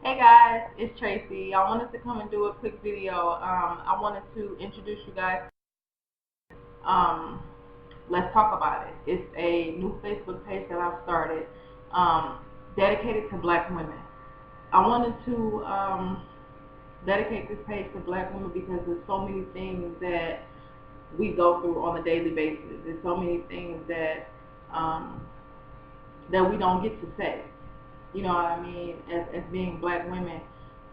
Hey guys, it's Tracy. I wanted to come and do a quick video. I wanted to introduce you guys. Um, let's talk about it. It's a new Facebook page that I've started, um, dedicated to Black women. I wanted to dedicate this page to Black women because there's so many things that we go through on a daily basis. There's so many things um, that we don't get to say. You know what I mean? As being Black women,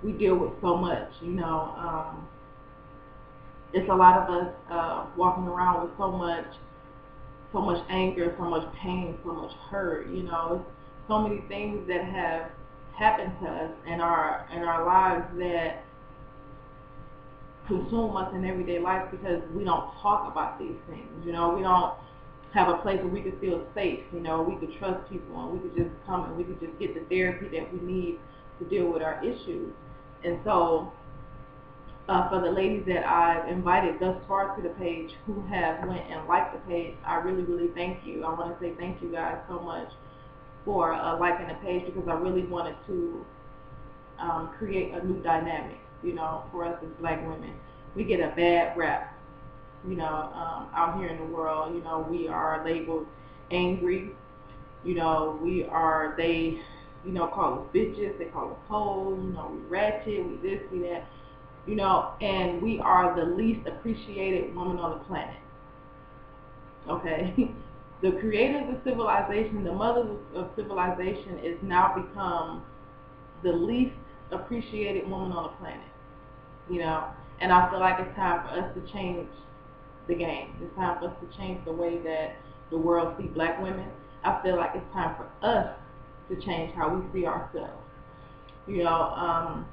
we deal with so much. It's a lot of us walking around with so much anger, so much pain, so much hurt. It's so many things that have happened to us in our lives that consume us in everyday life because we don't talk about these things. We don't have a place where we could feel safe. We could trust people and we could just come and we could just get the therapy that we need to deal with our issues. And so for the ladies that I've invited thus far to the page who have went and liked the page, I really, really thank you. I want to say thank you guys so much for liking the page because I really wanted to create a new dynamic, for us as Black women. We get a bad rap, out here in the world. We are labeled angry. They call us bitches. They call us hoes. We ratchet. We this, we that. And we are the least appreciated woman on the planet. Okay? The creators of civilization, the mothers of civilization, is now become the least appreciated woman on the planet. And I feel like it's time for us to change the game. It's time for us to change the way that the world sees Black women. I feel like it's time for us to change how we see ourselves. I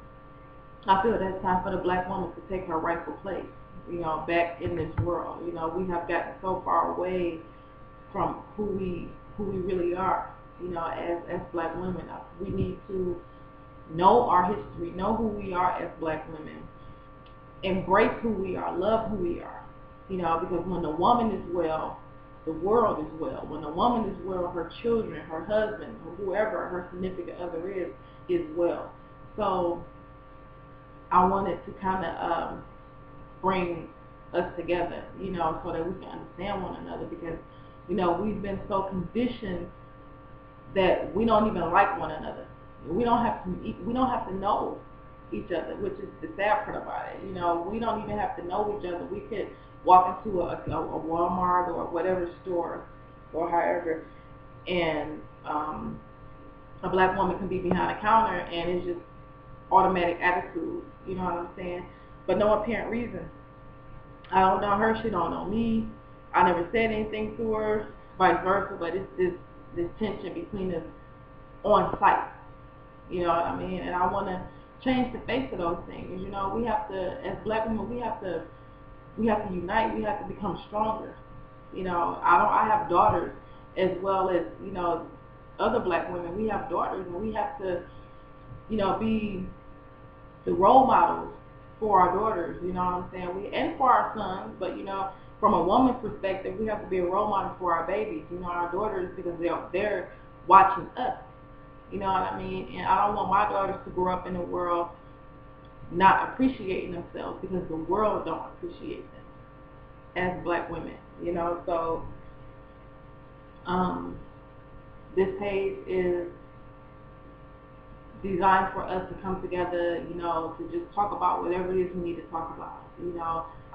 feel that it's time for the Black woman to take her rightful place, back in this world. We have gotten so far away from who we really are, as Black women. We need to know our history, know who we are as Black women, embrace who we are, love who we are, because when the woman is well, the world is well. When the woman is well, her children, her husband, or whoever her significant other is well. So I wanted to kind of bring us together, so that we can understand one another because, we've been so conditioned that we don't even like one another. We don't have to know each other, which is the sad part about it. We don't even have to know each other. We could walk into a Walmart or whatever store or however, and a Black woman can be behind a counter and it's just automatic attitude. You know what I'm saying? But no apparent reason. I don't know her. She don't know me. I never said anything to her. Vice versa. But it's this tension between us on site. You know what I mean? And I want to change the face of those things. We have to, as Black women, we have to unite. We have to become stronger. I have daughters as well as other Black women. We have daughters, and we have to be the role models for our daughters. You know what I'm saying? And for our sons, but from a woman's perspective, we have to be a role model for our babies. Our daughters, because they're watching us. You know what I mean? And I don't want my daughters to grow up in a world not appreciating themselves because the world don't appreciate them as Black women. So this page is designed for us to come together, to just talk about whatever it is we need to talk about.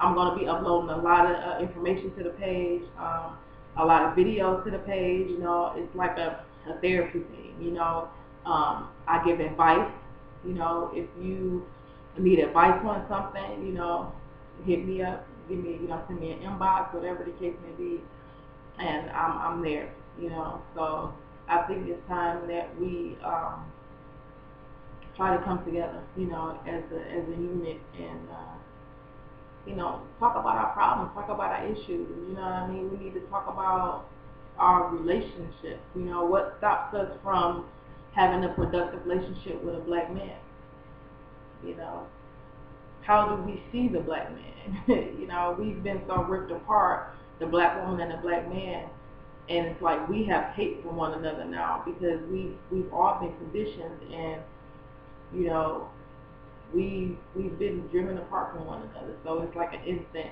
I'm going to be uploading a lot of information to the page, a lot of videos to the page. It's like a therapy thing. I give advice. If you need advice on something, hit me up, send me an inbox, whatever the case may be, and I'm there. So I think it's time that we try to come together, as a unit and talk about our problems, talk about our issues. You know what I mean? We need to talk about our relationships. What stops us from having a productive relationship with a Black man? How do we see the Black man? We've been so ripped apart, the Black woman and the Black man, and it's like we have hate for one another now because we've all been conditioned, and You know, we've been driven apart from one another. So it's like an instant,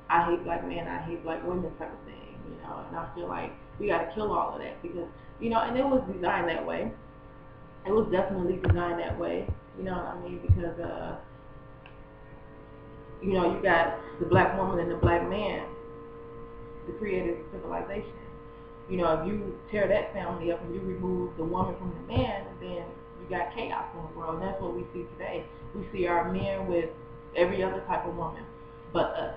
I hate black men, I hate black women type of thing. You know, and I feel like we got to kill all of that because and it was designed that way. It was definitely designed that way. You know what I mean? Because you got the black woman and the black man, the creators of civilization. If you tear that family up and you remove the woman from the man, then you got chaos in the world. And that's what we see today. We see our men with every other type of woman but us.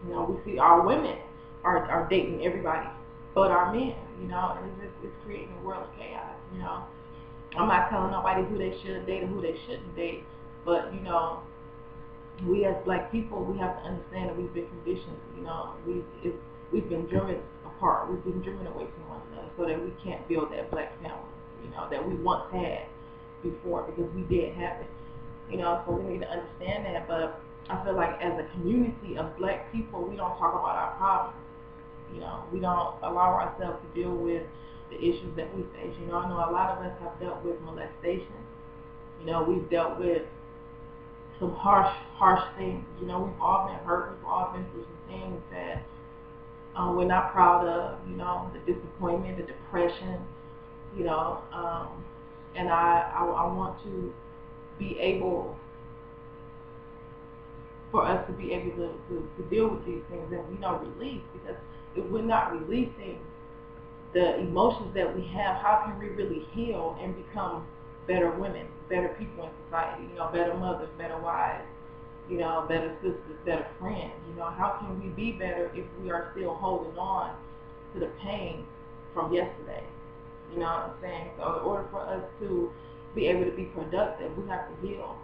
We see our women are dating everybody but our men, and it's creating a world of chaos. I'm not telling nobody who they should date or who they shouldn't date, but we as black people, we have to understand that we've been conditioned. We've been driven apart. We've been driven away from one another, so that we can't build that black family, that we once had before, because we did have it. So we need to understand that. But I feel like as a community of black people, we don't talk about our problems. We don't allow ourselves to deal with the issues that we face. I know a lot of us have dealt with molestation. We've dealt with some harsh things. We've all been hurt. We've all been through some things that we're not proud of. The disappointment, the depression. And I want to be able for us to be able to deal with these things and release, because if we're not releasing the emotions that we have, how can we really heal and become better women, better people in society, better mothers, better wives, better sisters, better friends? How can we be better if we are still holding on to the pain from yesterday? You know what I'm saying? So in order for us to be able to be productive, we have to heal.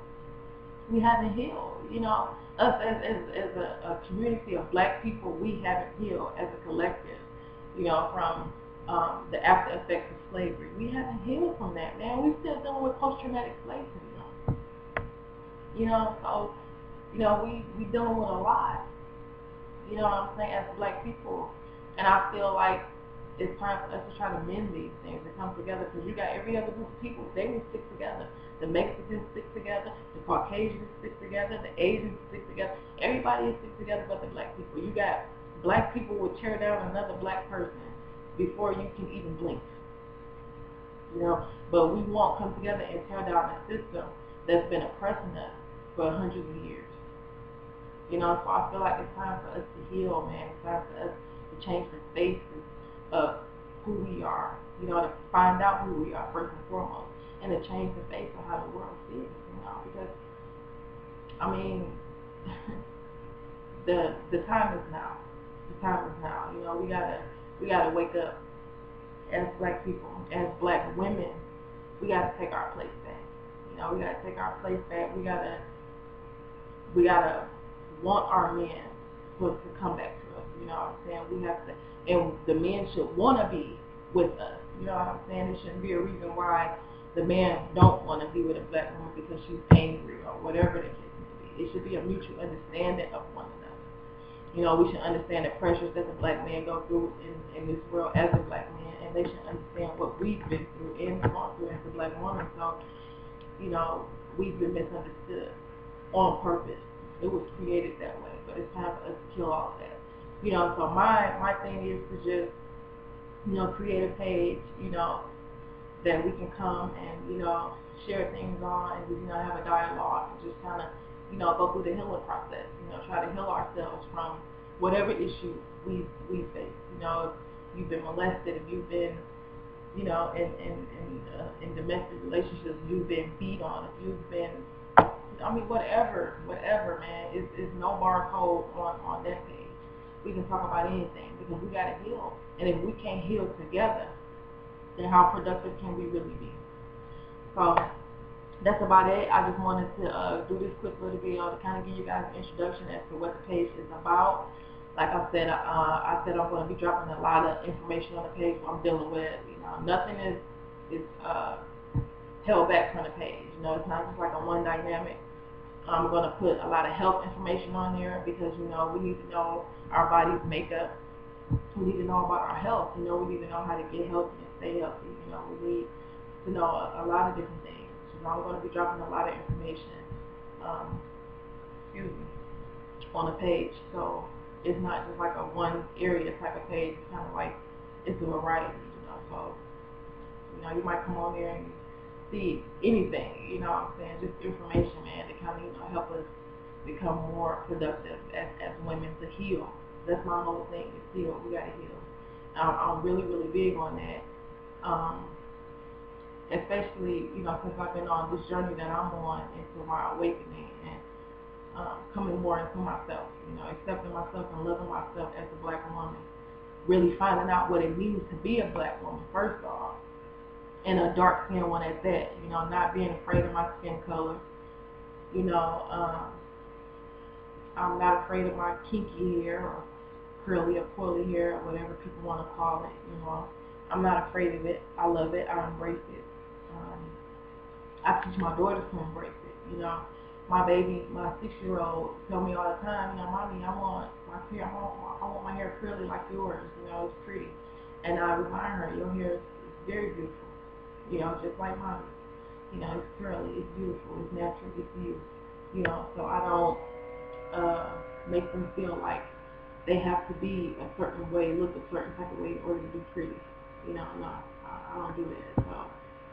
We haven't healed. Us as a community of black people, we haven't healed as a collective, from the after effects of slavery. We haven't healed from that, man. We're still dealing with post-traumatic slave syndrome. So, we dealing with a lot. You know what I'm saying, as black people. And I feel like it's time for us to try to mend these things and come together, because you got every other group of people, they will stick together. The Mexicans stick together, the Caucasians stick together, the Asians stick together. Everybody is stick together but the black people. You got black people will tear down another black person before you can even blink. But we won't come together and tear down a system that's been oppressing us for hundreds of years. So I feel like it's time for us to heal, man. It's time for us to change the faces of who we are, to find out who we are first and foremost, and to change the face of how the world sees, because the time is now. The time is now. We gotta wake up as black people, as black women. We gotta take our place back. We gotta take our place back. We gotta want our men to come back to us. You know what I'm saying? We have to, and the men should want to be with us. You know what I'm saying? There shouldn't be a reason why the man don't want to be with a black woman because she's angry or whatever the case may be. It should be a mutual understanding of one another. We should understand the pressures that the black man go through in this world as a black man, and they should understand what we've been through and gone through as a black woman. So, we've been misunderstood on purpose. It was created that way, but it's time for us to kill all of that. So my thing is to just, create a page, that we can come and, share things on and just, have a dialogue and just kind of, go through the healing process, try to heal ourselves from whatever issue we face. If you've been molested, if you've been, in domestic relationships, you've been beat on, if you've been, whatever, man, is no barcode on that page. We can talk about anything because we got to heal. And if we can't heal together, then how productive can we really be? So that's about it. I just wanted to do this quick little video to kind of give you guys an introduction as to what the page is about. Like I said, I'm going to be dropping a lot of information on the page I'm dealing with. Nothing is held back from the page. It's not just like a one dynamic. I'm going to put a lot of health information on there because, we need to know our body's makeup. We need to know about our health. We need to know how to get healthy and stay healthy. We need to know a lot of different things. You know, I'm going to be dropping a lot of information, excuse me, on the page. So it's not just like a one area type of page. It's kind of like it's a variety, you know. So, you know, you might come on there and see anything, you know what I'm saying, just information, man, to kind of, you know, help us become more productive as women, to heal. That's my whole thing, is heal. We gotta heal. I'm really, really big on that. Especially, you know, since I've been on this journey that I'm on into my awakening and coming more into myself, you know, accepting myself and loving myself as a black woman, really finding out what it means to be a black woman, first off, and a dark skinned one at that, you know, not being afraid of my skin color, you know, I'm not afraid of my kinky hair or curly or coily hair or whatever people want to call it, you know. I'm not afraid of it. I love it. I embrace it. I teach my daughters to embrace it, you know. My baby, my 6-year-old, tell me all the time, you know, Mommy, I want my hair curly like yours, you know, it's pretty. And I remind her, your hair is very beautiful, you know, just like mine. You know, it's curly, it's beautiful, it's natural, it's you. You know, so I don't make them feel like they have to be a certain way, look a certain type of way in order to be pretty. You know, no, I don't do that. So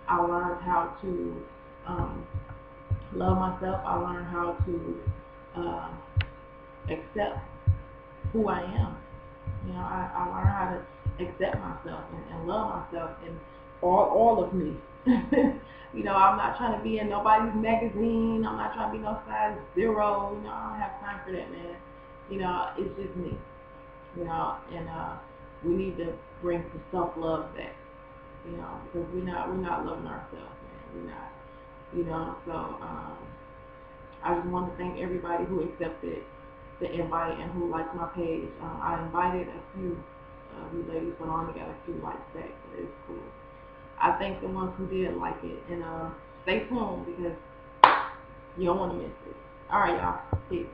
I learned how to love myself. I learned how to accept who I am. You know, I learned how to accept myself and love myself and all of me. You know, I'm not trying to be in nobody's magazine. I'm not trying to be no size 0. You know, I don't have time for that, man. You know, it's just me. You know, and we need to bring some self-love back. You know, because we're not loving ourselves, man. We're not. You know, so I just want to thank everybody who accepted the invite and who liked my page. I invited a few of you ladies, but I only got a few likes back, but it's cool. I thank the ones who did like it, and stay tuned because you don't want to miss it. All right, y'all. Peace.